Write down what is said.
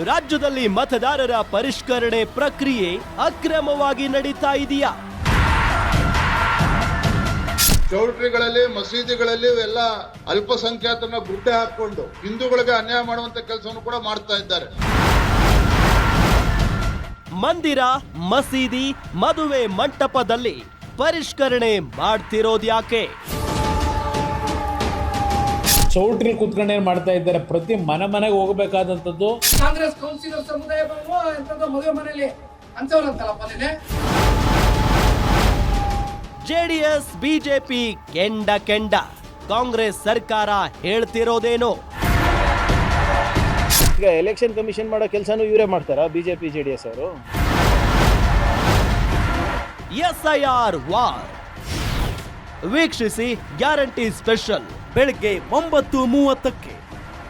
ರಾಜ್ಯದಲ್ಲಿ ಮತದಾರರ ಪರಿಷ್ಕರಣೆ ಪ್ರಕ್ರಿಯೆ ಅಕ್ರಮವಾಗಿ ನಡೀತಾ ಇದೆಯಾ? ಚೌಲ್ಟ್ರಿಗಳಲ್ಲಿ ಮಸೀದಿಗಳಲ್ಲಿ ಎಲ್ಲ ಅಲ್ಪಸಂಖ್ಯಾತರನ್ನ ಗುಡ್ಡೆ ಹಾಕೊಂಡು ಹಿಂದೂಗಳಿಗೆ ಅನ್ಯಾಯ ಮಾಡುವಂತ ಕೆಲಸವನ್ನು ಕೂಡ ಮಾಡ್ತಾ ಇದ್ದಾರೆ. ಮಂದಿರ, ಮಸೀದಿ, ಮದುವೆ ಮಂಟಪದಲ್ಲಿ ಪರಿಷ್ಕರಣೆ ಮಾಡ್ತಿರೋದ್ಯಾಕೆ? ಚೌಟ್ರಿ ಕುತ್ಕೊಂಡು ಏನ್ ಮಾಡ್ತಾ ಇದ್ದಾರೆ? ಪ್ರತಿ ಮನೆಗೆ ಹೋಗಬೇಕಾದಂತದ್ದು. ಕಾಂಗ್ರೆಸ್ ಕೌನ್ಸಿಲರ್ ಸಮುದಾಯ ಮದುವೆ ಮನೆಯಲ್ಲಿ ಅಂತವರಂತಲ್ಲ. ಜೆಡಿಎಸ್ ಬಿಜೆಪಿ ಕೆಂಡ ಕಾಂಗ್ರೆಸ್ ಸರ್ಕಾರ ಹೇಳ್ತಿರೋದೇನು? ಈಗ ಎಲೆಕ್ಷನ್ ಕಮಿಷನ್ ಮಾಡೋ ಕೆಲಸನೂ ಇವರೇ ಮಾಡ್ತಾರಾ ಬಿಜೆಪಿ ಜೆಡಿಎಸ್ ಅವರು? SIR ವಾರ್ ವೀಕ್ಷಿಸಿ ಗ್ಯಾರಂಟಿ ಸ್ಪೆಷಲ್ ಬೆಳಗ್ಗೆ 9:30ಕ್ಕೆ.